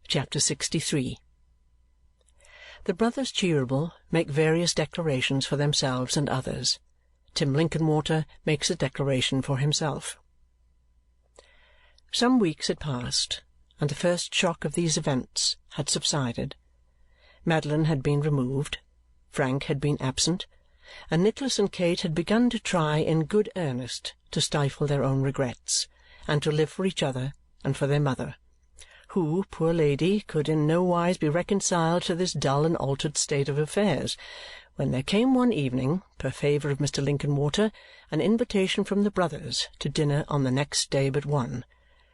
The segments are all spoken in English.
Chapter 63. The brothers Cheeryble make various declarations for themselves and others. Tim Linkinwater makes a declaration for himself. Some weeks had passed, and the first shock of these events had subsided. Madeline had been removed, Frank had been absent, and Nicholas and Kate had begun to try in good earnest to stifle their own regrets, and to live for each other and for their mother, who, poor lady, could in no wise be reconciled to this dull and altered state of affairs, when there came one evening, per favour of Mr. Linkinwater, an invitation from the brothers to dinner on the next day but one,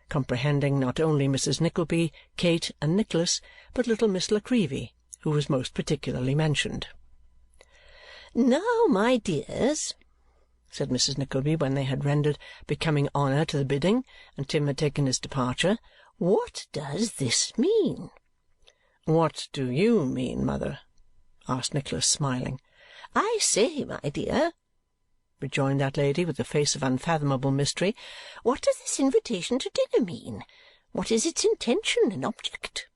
comprehending not only Mrs. Nickleby, Kate, and Nicholas, but little Miss La Creevy, who was most particularly mentioned. "Now, my dears," said Mrs. Nickleby when they had rendered becoming honour to the bidding and Tim had taken his departure, "what does this mean?" "What do you mean, mother?" asked Nicholas, smiling. "I say, my dear," rejoined that lady with a face of unfathomable mystery, "what does this invitation to dinner mean? What is its intention and object?"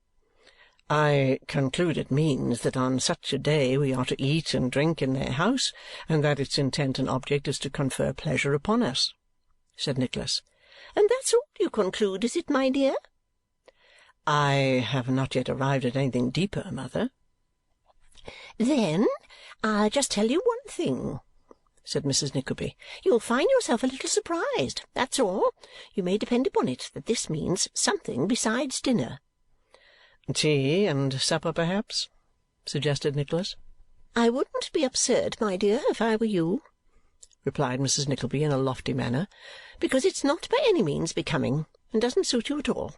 "I conclude it means that on such a day we are to eat and drink in their house, and that its intent and object is to confer pleasure upon us," said Nicholas. "And that's all you conclude, is it, my dear?" "I have not yet arrived at anything deeper, mother." "Then I'll just tell you one thing," said Mrs. Nickleby. "You'll find yourself a little surprised, that's all. You may depend upon it that this means something besides dinner." "Tea and supper, perhaps?" suggested Nicholas. "I wouldn't be absurd, my dear, if I were you," replied Mrs. Nickleby in a lofty manner, "because it's not by any means becoming, and doesn't suit you at all.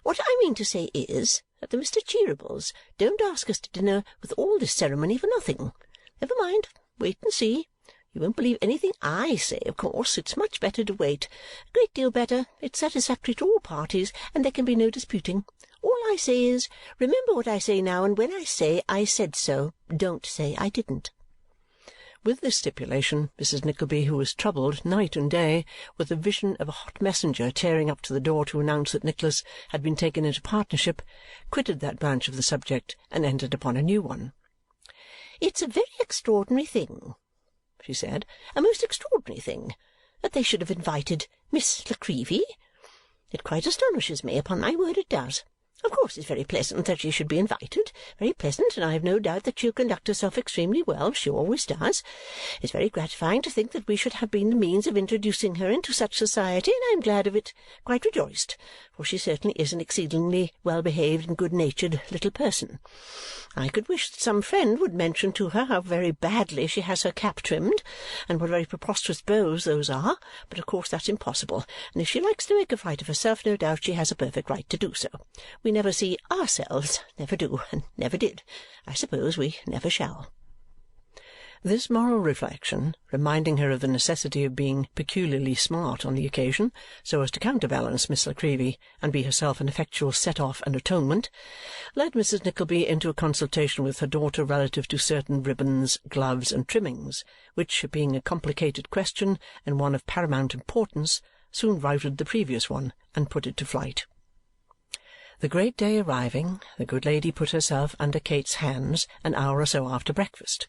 What I mean to say is that the Mr. Cheerybles don't ask us to dinner with all this ceremony for nothing. Never mind. Wait and see. You won't believe anything I say, of course. It's much better to wait. A great deal better. It's satisfactory to all parties, and there can be no disputing. All I say is, remember what I say now, and when I say I said so, don't say I didn't." With this stipulation, Mrs. Nickleby, who was troubled night and day with the vision of a hot messenger tearing up to the door to announce that Nicholas had been taken into partnership, quitted that branch of the subject and entered upon a new one. "It's a very extraordinary thing," she said, "a most extraordinary thing, that they should have invited Miss La Creevy. It quite astonishes me, upon my word it does. Of course it's very pleasant that she should be invited, very pleasant, and I have no doubt that she'll conduct herself extremely well. She always does. It's very gratifying to think that we should have been the means of introducing her into such society, and I am glad of it, quite rejoiced, for she certainly is an exceedingly well-behaved and good-natured little person. I could wish that some friend would mention to her how very badly she has her cap trimmed, and what very preposterous bows those are, but of course that's impossible, and if she likes to make a fight of herself, no doubt she has a perfect right to do so. We never see ourselves, never do, and never did. I suppose we never shall." This moral reflection, reminding her of the necessity of being peculiarly smart on the occasion, so as to counterbalance Miss La Creevy and be herself an effectual set-off and atonement, led Mrs. Nickleby into a consultation with her daughter relative to certain ribbons, gloves, and trimmings, which, being a complicated question and one of paramount importance, soon routed the previous one and put it to flight. The great day arriving, the good lady put herself under Kate's hands an hour or so after breakfast,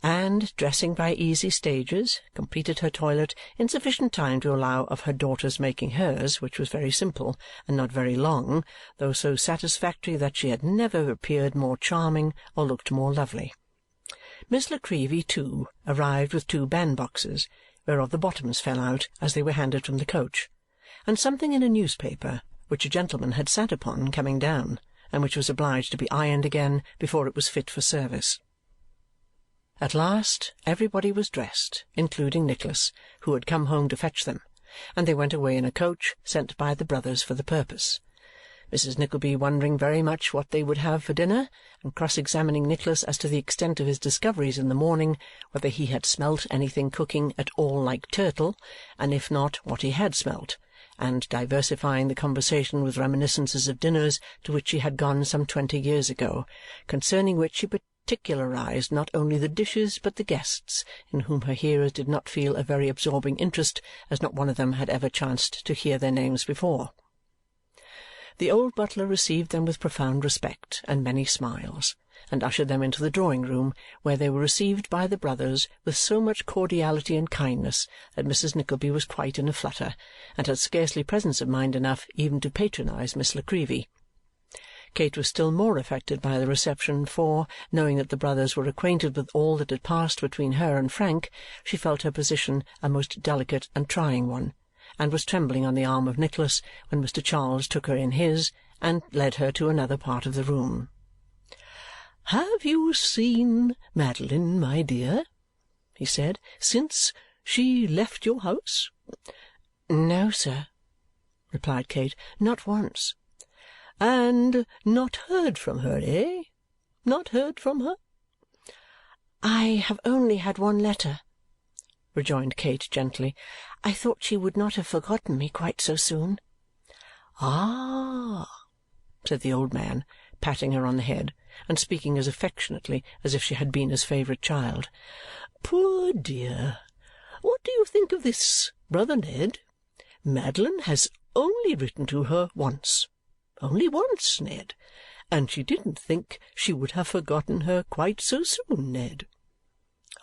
and, dressing by easy stages, completed her toilet in sufficient time to allow of her daughter's making hers, which was very simple and not very long, though so satisfactory that she had never appeared more charming or looked more lovely. Miss La Creevy, too, arrived with 2 bandboxes, whereof the bottoms fell out as they were handed from the coach, and something in a newspaper, which a gentleman had sat upon coming down, and which was obliged to be ironed again before it was fit for service. At last everybody was dressed, including Nicholas, who had come home to fetch them, and they went away in a coach sent by the brothers for the purpose. Mrs. Nickleby wondering very much what they would have for dinner, and cross-examining Nicholas as to the extent of his discoveries in the morning, whether he had smelt anything cooking at all like turtle, and if not, what he had smelt, and diversifying the conversation with reminiscences of dinners to which she had gone some 20 years ago, concerning which she particularized not only the dishes but the guests, in whom her hearers did not feel a very absorbing interest, as not one of them had ever chanced to hear their names before. The old butler received them with profound respect and many smiles, and ushered them into the drawing-room, where they were received by the brothers with so much cordiality and kindness that Mrs. Nickleby was quite in a flutter, and had scarcely presence of mind enough even to patronize Miss La Creevy. Kate was still more affected by the reception, for, knowing that the brothers were acquainted with all that had passed between her and Frank, she felt her position a most delicate and trying one, and was trembling on the arm of Nicholas when Mr. Charles took her in his and led her to another part of the room. "Have you seen Madeline, my dear," he said, "since she left your house?" "No, sir," replied Kate, "not once." "And not heard from her, eh? Not heard from her?" "I have only had one letter," rejoined Kate gently. "I thought she would not have forgotten me quite so soon." "Ah!" said the old man, patting her on the head and speaking as affectionately as if she had been his favourite child. "Poor dear! What do you think of this, brother Ned? Madeline has only written to her once. Only once, Ned. And she didn't think she would have forgotten her quite so soon, Ned."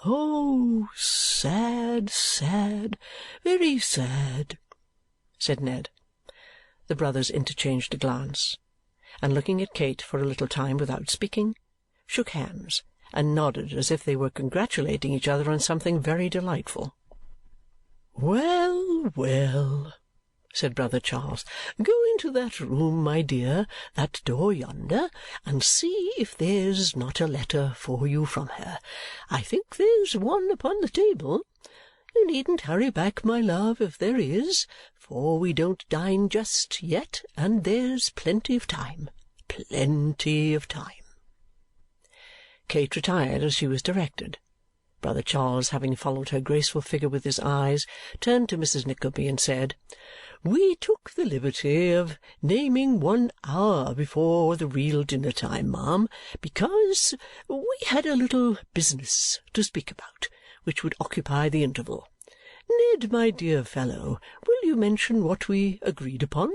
"Oh, sad, sad, very sad," said Ned. The brothers interchanged a glance, and looking at Kate for a little time without speaking, shook hands and nodded as if they were congratulating each other on something very delightful. "Well, well," said brother Charles, "go into that room, my dear, that door yonder, and see if there's not a letter for you from her. I think there's one upon the table. You needn't hurry back, my love, if there is, for we don't dine just yet, and there's plenty of time. Plenty of time." Kate retired as she was directed. Brother Charles, having followed her graceful figure with his eyes, turned to Mrs. Nickleby and said, "We took the liberty of naming 1 hour before the real dinner-time, ma'am, because we had a little business to speak about, which would occupy the interval. Ned, my dear fellow, will you mention what we agreed upon?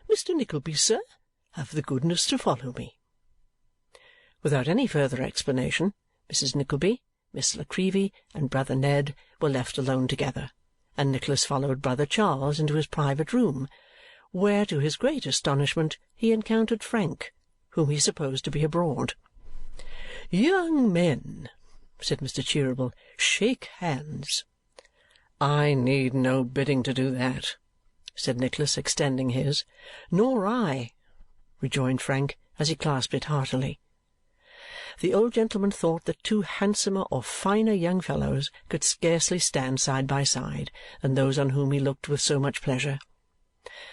Mr. Nickleby, sir, have the goodness to follow me." Without any further explanation, Mrs. Nickleby, Miss La Creevy, and brother Ned were left alone together, and Nicholas followed brother Charles into his private room, where, to his great astonishment, he encountered Frank, whom he supposed to be abroad. "Young men," said Mr. Cheeryble, "shake hands." "I need no bidding to do that," said Nicholas, extending his. "Nor I," rejoined Frank as he clasped it heartily. The old gentleman thought that 2 handsomer or finer young fellows could scarcely stand side by side than those on whom he looked with so much pleasure.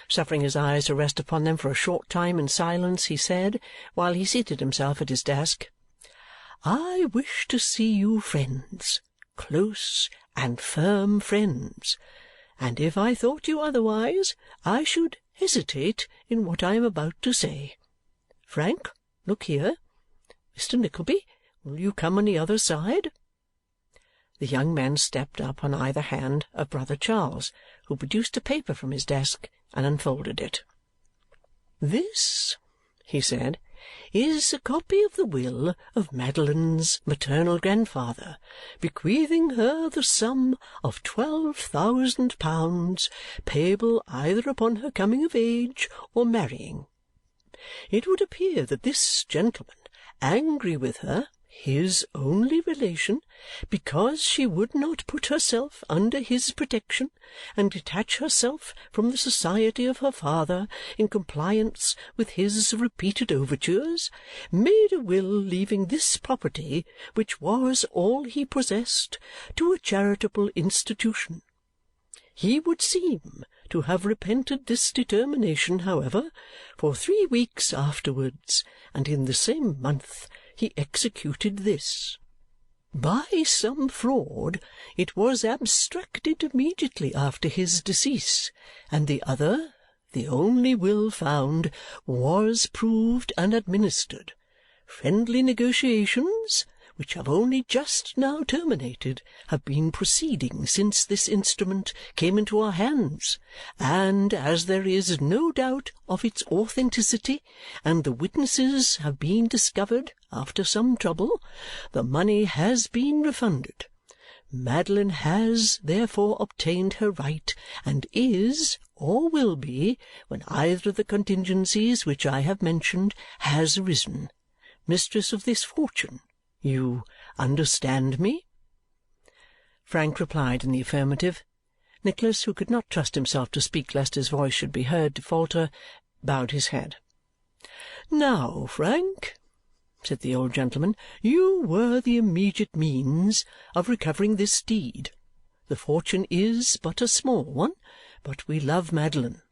Suffering his eyes to rest upon them for a short time in silence, he said, while he seated himself at his desk, "I wish to see you friends, close and firm friends, and if I thought you otherwise, I should hesitate in what I am about to say. Frank, look here. Mr. Nickleby, will you come on the other side?" The young men stepped up on either hand of brother Charles, who produced a paper from his desk and unfolded it. "This," he said, "is a copy of the will of Madeline's maternal grandfather, bequeathing her the sum of £12,000, payable either upon her coming of age or marrying. It would appear that this gentleman, angry with her, his only relation, because she would not put herself under his protection and detach herself from the society of her father in compliance with his repeated overtures, made a will leaving this property, which was all he possessed, to a charitable institution. He would seem to have repented this determination, however, for 3 weeks afterwards, and in the same month he executed this. By some fraud it was abstracted immediately after his decease, and the other, the only will found, was proved and administered. Friendly negotiations which have only just now terminated, have been proceeding since this instrument came into our hands, and as there is no doubt of its authenticity, and the witnesses have been discovered after some trouble, the money has been refunded. Madeline has, therefore, obtained her right, and is, or will be, when either of the contingencies which I have mentioned has arisen, mistress of this fortune. You understand me?" Frank replied in the affirmative. Nicholas, who could not trust himself to speak lest his voice should be heard to falter, bowed his head. "Now, Frank," said the old gentleman, "you were the immediate means of recovering this deed. The fortune is but a small one, but we love Madeline,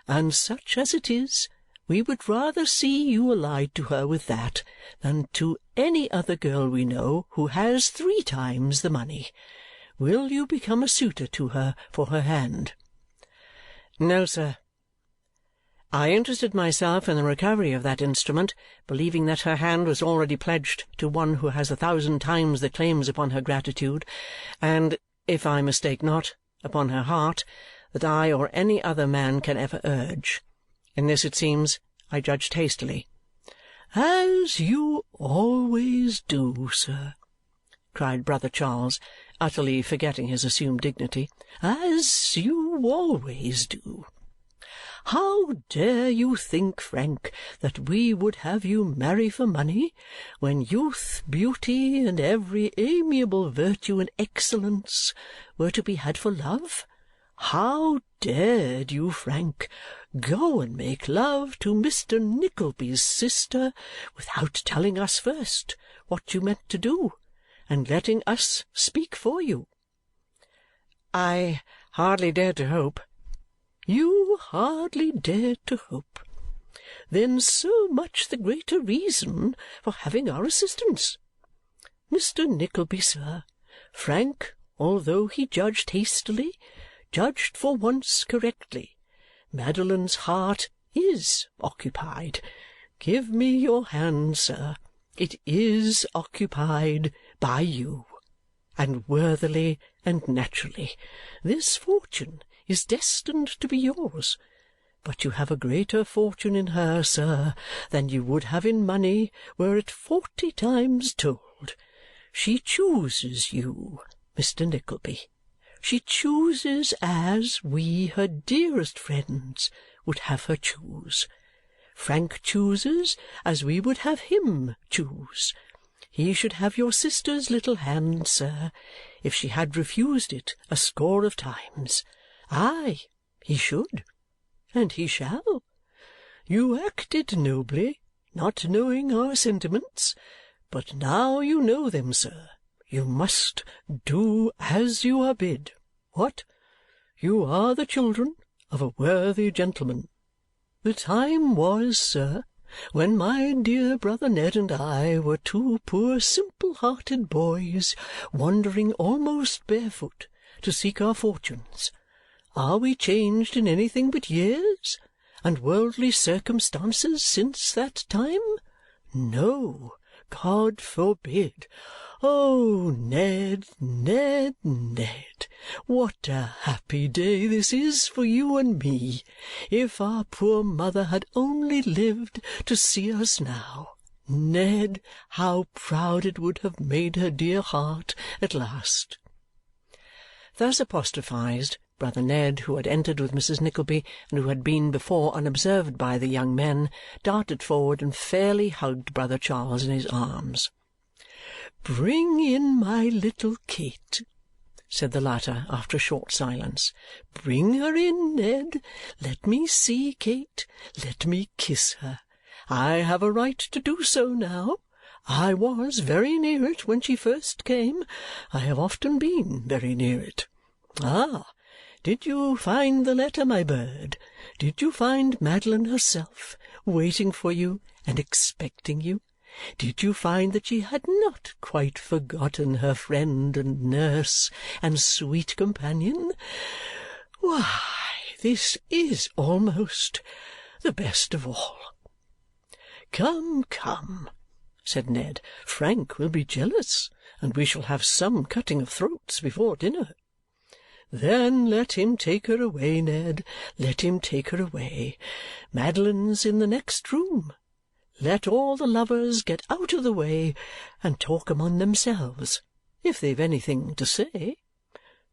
and such as it is, we would rather see you allied to her with that than to any other girl we know who has 3 times the money. Will you become a suitor to her for her hand?" "No, sir. I interested myself in the recovery of that instrument, believing that her hand was already pledged to one who has 1,000 times the claims upon her gratitude, and, if I mistake not, upon her heart, that I or any other man can ever urge. In this, it seems, I judged hastily." "As you always do, sir," cried brother Charles, utterly forgetting his assumed dignity. "As you always do. How dare you think, Frank, that we would have you marry for money, when youth, beauty, and every amiable virtue and excellence were to be had for love? How dared you, Frank, go and make love to Mr. Nickleby's sister without telling us first what you meant to do, and letting us speak for you?" "I hardly dared to hope." "You hardly dared to hope? Then so much the greater reason for having our assistance. Mr. Nickleby, sir, Frank, although he judged hastily, judged for once correctly. Madeline's heart is occupied. Give me your hand, sir. It is occupied by you, and worthily and naturally. This fortune is destined to be yours, but you have a greater fortune in her, sir, than you would have in money were it 40 times told. She chooses you, Mr. Nickleby. She chooses as we, her dearest friends, would have her choose. Frank chooses as we would have him choose. He should have your sister's little hand, sir, if she had refused it a score of times. Aye, he should, and he shall. You acted nobly, not knowing our sentiments, but now you know them, sir, you must do as you are bid. What? You are the children of a worthy gentleman. The time was, sir, when my dear brother Ned and I were 2 poor simple-hearted boys wandering almost barefoot to seek our fortunes. Are we changed in anything but years and worldly circumstances since that time? No, God forbid. Oh, Ned, Ned, Ned, what a happy day this is for you and me! If our poor mother had only lived to see us now, Ned, how proud it would have made her dear heart at last!" Thus apostrophized, brother Ned, who had entered with Mrs. Nickleby and who had been before unobserved by the young men, darted forward and fairly hugged brother Charles in his arms. "Bring in my little Kate," said the latter after a short silence. "Bring her in, Ned. Let me see Kate. Let me kiss her. I have a right to do so now. I was very near it when she first came. I have often been very near it. Ah! Did you find the letter, my bird? Did you find Madeline herself, waiting for you and expecting you? Did you find that she had not quite forgotten her friend and nurse and sweet companion? Why, this is almost the best of all. Come, come, said Ned. "Frank will be jealous, and we shall have some cutting of throats before dinner." "Then let him take her away, Ned, let him take her away. Madeline's in the next room. Let all the lovers get out of the way and talk among themselves, if they've anything to say.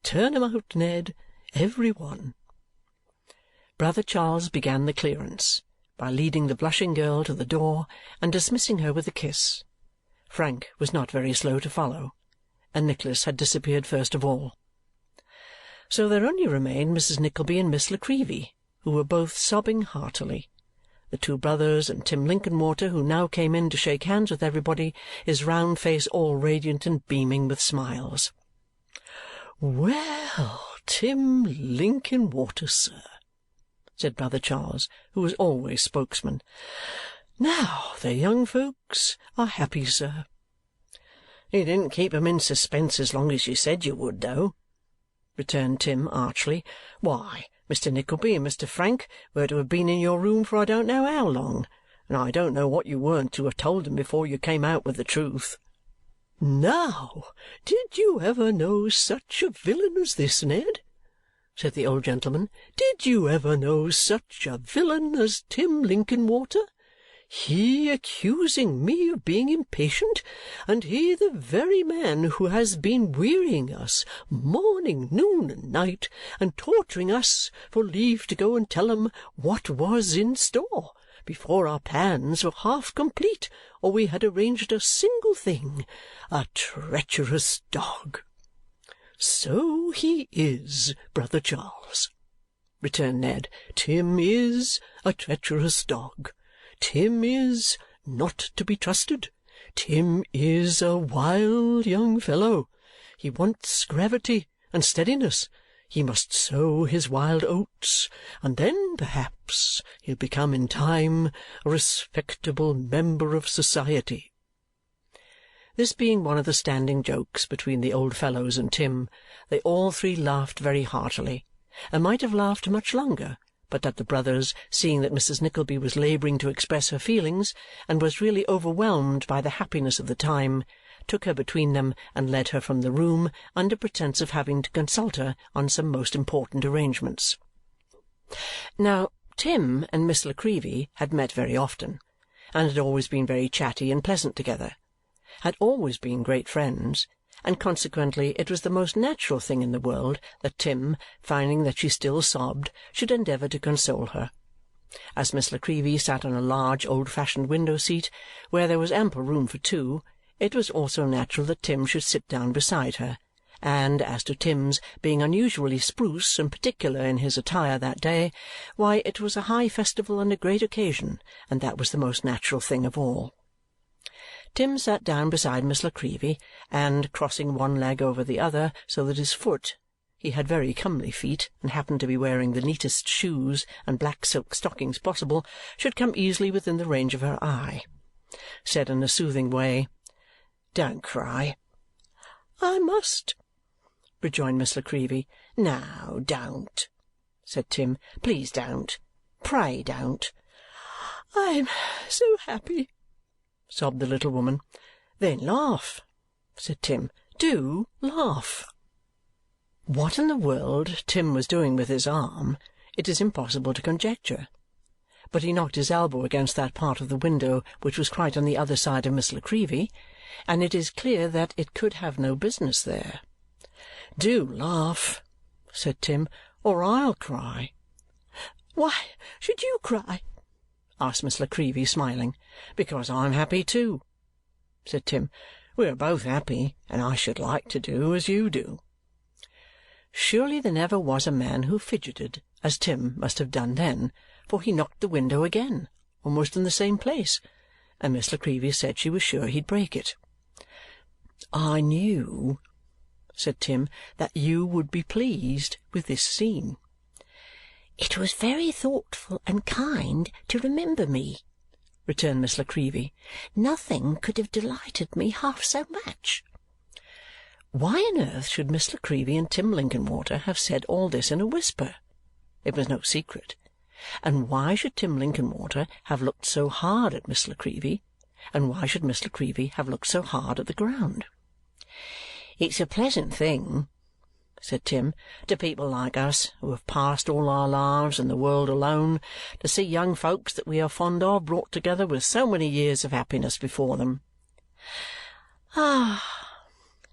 Turn 'em out, Ned, every one." Brother Charles began the clearance by leading the blushing girl to the door and dismissing her with a kiss. Frank was not very slow to follow, and Nicholas had disappeared first of all. So there only remained Mrs. Nickleby and Miss La Creevy, who were both sobbing heartily. The two brothers and Tim Linkinwater, who now came in to shake hands with everybody, his round face all radiant and beaming with smiles. "Well, Tim Linkinwater, sir," said Brother Charles, who was always spokesman. "Now the young folks are happy, sir." "You didn't keep 'em in suspense as long as you said you would, though," returned Tim archly. "Why, Mr. Nickleby and Mr. Frank were to have been in your room for I don't know how long, and I don't know what you weren't to have told them before you came out with the truth." "Now, did you ever know such a villain as this, Ned?" said the old gentleman. "Did you ever know such a villain as Tim Linkinwater? He accusing me of being impatient, and he the very man who has been wearying us morning, noon, and night, and torturing us for leave to go and tell 'em what was in store, before our plans were half complete or we had arranged a single thing. A treacherous dog!" "So he is, Brother Charles," returned Ned. "Tim is a treacherous dog. Tim is not to be trusted. Tim is a wild young fellow. He wants gravity and steadiness. He must sow his wild oats, and then perhaps he'll become in time a respectable member of society." This being one of the standing jokes between the old fellows and Tim, they all three laughed very heartily, and might have laughed much longer but that the brothers, seeing that Mrs. Nickleby was labouring to express her feelings and was really overwhelmed by the happiness of the time, took her between them and led her from the room under pretence of having to consult her on some most important arrangements. Now, Tim and Miss La Creevy had met very often, and had always been very chatty and pleasant together, had always been great friends, and consequently it was the most natural thing in the world that Tim, finding that she still sobbed, should endeavour to console her. As Miss La Creevy sat on a large old-fashioned window-seat, where there was ample room for two, it was also natural that Tim should sit down beside her, and as to Tim's being unusually spruce and particular in his attire that day, why, it was a high festival and a great occasion, and that was the most natural thing of all. Tim sat down beside Miss La Creevy, and, crossing one leg over the other so that his foot (he had very comely feet, and happened to be wearing the neatest shoes and black silk stockings possible) should come easily within the range of her eye, said in a soothing way, "Don't cry." "I must," rejoined Miss La Creevy. "No, don't," said Tim. "Please don't. Pray don't." "I am so happy," sobbed the little woman. "Then laugh," said Tim. "Do laugh." What in the world Tim was doing with his arm, it is impossible to conjecture, but he knocked his elbow against that part of the window which was quite on the other side of Miss La Creevy, and it is clear that it could have no business there. "Do laugh," said Tim, "or I'll cry." "Why should you cry?" asked Miss La Creevy, smiling. "Because I'm happy too," said Tim. "We are both happy, and I should like to do as you do." Surely there never was a man who fidgeted as Tim must have done then, for he knocked the window again, almost in the same place, and Miss La Creevy said she was sure he'd break it. "I knew," said Tim, "that you would be pleased with this scene." "It was very thoughtful and kind to remember me," returned Miss La Creevy. "Nothing could have delighted me half so much." Why on earth should Miss La Creevy and Tim Linkinwater have said all this in a whisper? It was no secret. And why should Tim Linkinwater have looked so hard at Miss La Creevy? and why should Miss La Creevy have looked so hard at the ground? "It's a pleasant thing," said Tim, "to people like us, who have passed all our lives in the world alone, to see young folks that we are fond of brought together with so many years of happiness before them." "Ah!"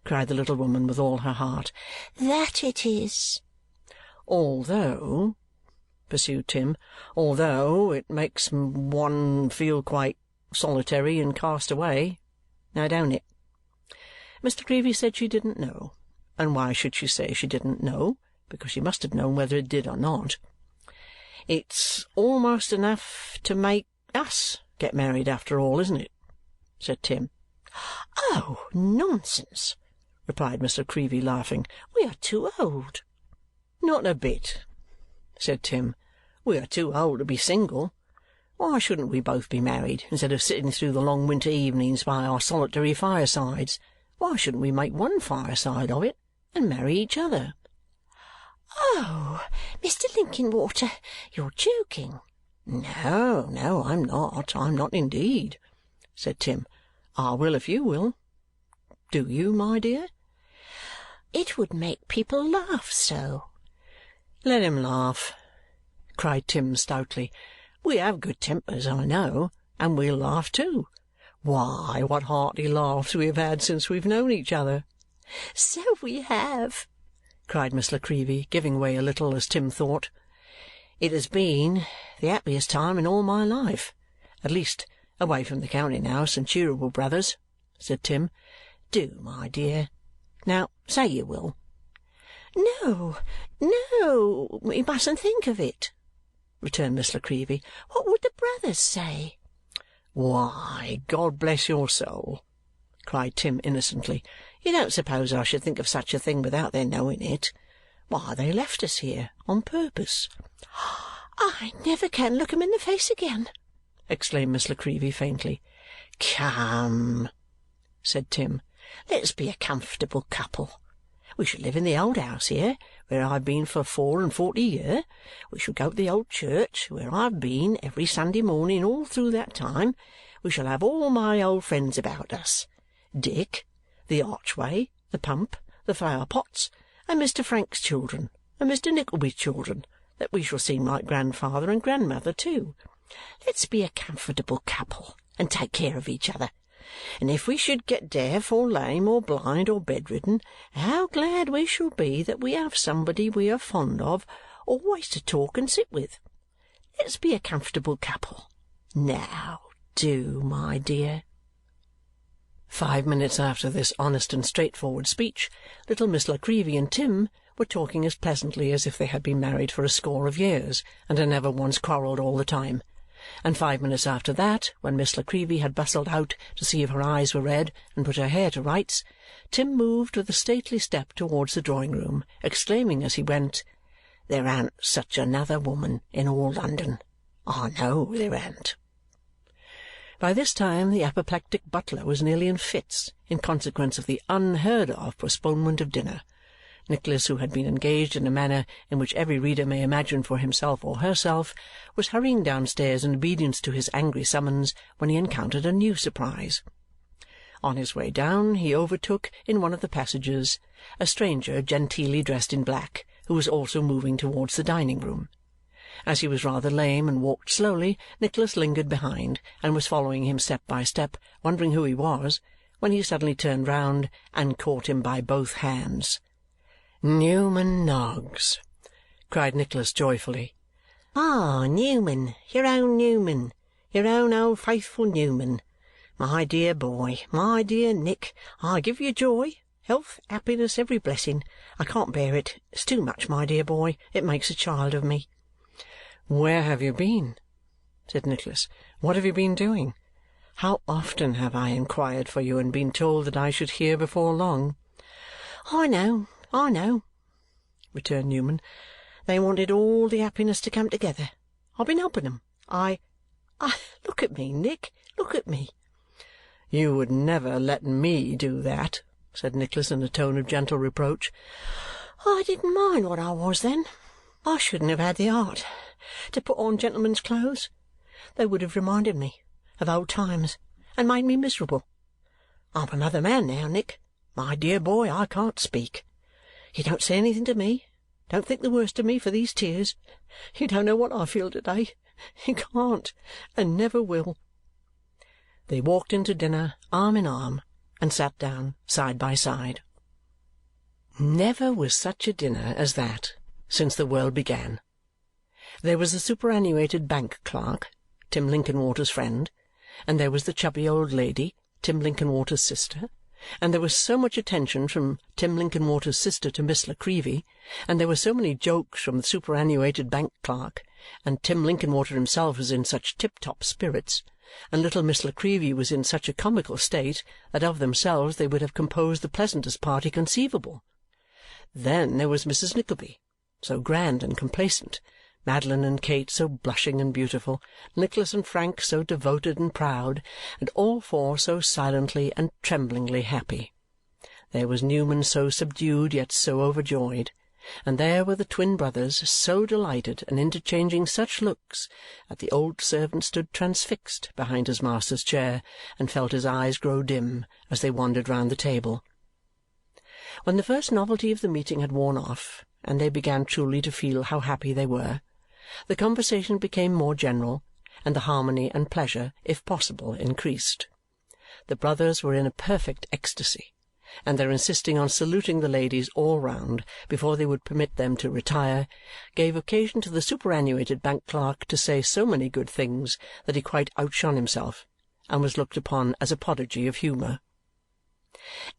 cried the little woman with all her heart. "That it is." "Although," pursued Tim, "although it makes one feel quite solitary and cast away. Now don't it?" Miss La Creevy said she didn't know. And why should she say she didn't know? Because she must have known whether it did or not. "It's almost enough to make us get married after all, isn't it?" said Tim. "Oh, nonsense!" replied Miss La Creevy, laughing. "We are too old." "Not a bit," said Tim. "We are too old to be single. Why shouldn't we both be married, instead of sitting through the long winter evenings by our solitary firesides? Why shouldn't we make one fireside of it and marry each other?" "Oh, Mr. Linkinwater, you're joking." "No, no, I'm not. I'm not indeed," said Tim. "I will if you will. Do you, my dear?" "It would make people laugh so." "Let 'em laugh," cried Tim stoutly. "We have good tempers, I know, and we'll laugh too. Why, what hearty laughs we have had since we've known each other!" "So we have!" cried Miss La Creevy, giving way a little as Tim thought. "It has been the happiest time in all my life, at least away from the counting-house and Cheeryble Brothers," said Tim. "Do, my dear. Now say you will." "No, no, we mustn't think of it," returned Miss La Creevy. "What would the brothers say?" "Why, God bless your soul!" cried Tim innocently. "You don't suppose I should think of such a thing without their knowing it? Why, they left us here on purpose." "I never can look 'em in the face again!" exclaimed Miss La Creevy faintly. "Come," said Tim, "let's be a comfortable couple. We shall live in the old house here, where I've been for 44 year. We shall go to the old church, where I've been every Sunday morning all through that time. We shall have all my old friends about us. Dick, the archway, the pump, the flower-pots, and Mr. Frank's children, and Mr. Nickleby's children, that we shall seem like grandfather and grandmother too. Let's be a comfortable couple, and take care of each other. And if we should get deaf or lame or blind or bedridden, how glad we shall be that we have somebody we are fond of always to talk and sit with. Let's be a comfortable couple. Now, do, my dear." 5 minutes after this honest and straightforward speech, little Miss La Creevy and Tim were talking as pleasantly as if they had been married for a score of years and had never once quarrelled all the time. And 5 minutes after that, when Miss La Creevy had bustled out to see if her eyes were red and put her hair to rights, Tim moved with a stately step towards the drawing-room, exclaiming as he went, "There an't such another woman in all London. I know there an't." By this time the apoplectic butler was nearly in fits in consequence of the unheard-of postponement of dinner. Nicholas, who had been engaged in a manner in which every reader may imagine for himself or herself, was hurrying downstairs in obedience to his angry summons when he encountered a new surprise. On his way down he overtook, in one of the passages, a stranger genteelly dressed in black, who was also moving towards the dining-room. As he was rather lame and walked slowly, Nicholas lingered behind and was following him step by step, wondering who he was, when he suddenly turned round and caught him by both hands. "Newman Noggs!" cried Nicholas joyfully. "Ah, Newman, your own Newman, your own old faithful Newman. My dear boy, my dear Nick, I give you joy, health, happiness, every blessing. I can't bear it. It's too much, my dear boy. It makes a child of me." "Where have you been?" said Nicholas. "What have you been doing? How often have I inquired for you and been told that I should hear before long?" I know, returned Newman. "They wanted all the happiness to come together. I've been helping them. Look at me, Nick, look at me." "You would never let me do that," said Nicholas in a tone of gentle reproach. "I didn't mind what I was then. I shouldn't have had the heart to put on gentlemen's clothes. They would have reminded me of old times and made me miserable. I'm another man now, Nick. My dear boy, I can't speak. You don't say anything to me. Don't think the worst of me for these tears. You don't know what I feel to-day. You can't, and never will." They walked into dinner arm in arm and sat down side by side. Never was such a dinner as that since the world began. There was the superannuated bank clerk, Tim Linkinwater's friend, and there was the chubby old lady, Tim Linkinwater's sister, and there was so much attention from Tim Linkinwater's sister to Miss La Creevy, and there were so many jokes from the superannuated bank clerk, and Tim Linkinwater himself was in such tip-top spirits, and little Miss La Creevy was in such a comical state that of themselves they would have composed the pleasantest party conceivable. Then there was Mrs. Nickleby, so grand and complacent, Madeline and Kate so blushing and beautiful, Nicholas and Frank so devoted and proud, and all four so silently and tremblingly happy. There was Newman so subdued yet so overjoyed, and there were the twin brothers so delighted and interchanging such looks that the old servant stood transfixed behind his master's chair and felt his eyes grow dim as they wandered round the table. When the first novelty of the meeting had worn off, and they began truly to feel how happy they were, the conversation became more general, and the harmony and pleasure, if possible, increased. The brothers were in a perfect ecstasy, and their insisting on saluting the ladies all round before they would permit them to retire gave occasion to the superannuated bank clerk to say so many good things that he quite outshone himself and was looked upon as a prodigy of humour.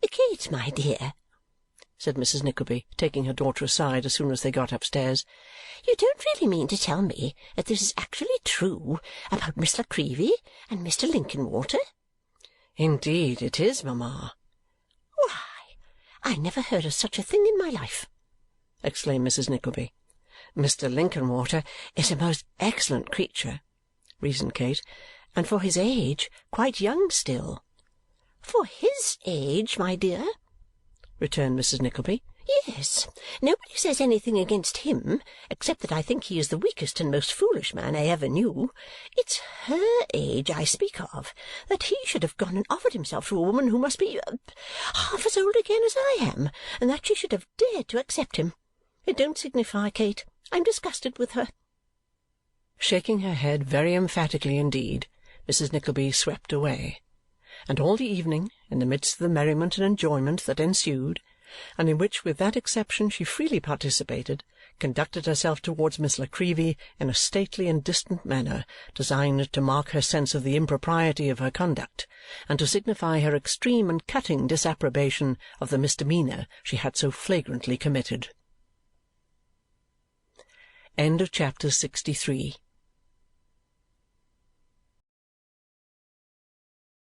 "Kate, my dear," said Mrs. Nickleby, taking her daughter aside as soon as they got upstairs, "you don't really mean to tell me that this is actually true about Miss La Creevy and Mr. Linkinwater?" "Indeed it is, mamma." "Why, I never heard of such a thing in my life!" exclaimed Mrs. Nickleby. "Mr. Linkinwater is a most excellent creature," reasoned Kate, "and for his age quite young still." "For his age, my dear?" returned Mrs. Nickleby. "Yes. Nobody says anything against him, except that I think he is the weakest and most foolish man I ever knew. It's her age I speak of, that he should have gone and offered himself to a woman who must be half as old again as I am, and that she should have dared to accept him. It don't signify, Kate. I'm disgusted with her." Shaking her head very emphatically indeed, Mrs. Nickleby swept away. And all the evening, in the midst of the merriment and enjoyment that ensued, and in which with that exception she freely participated, conducted herself towards Miss La Creevy in a stately and distant manner, designed to mark her sense of the impropriety of her conduct, and to signify her extreme and cutting disapprobation of the misdemeanour she had so flagrantly committed. Chapter 63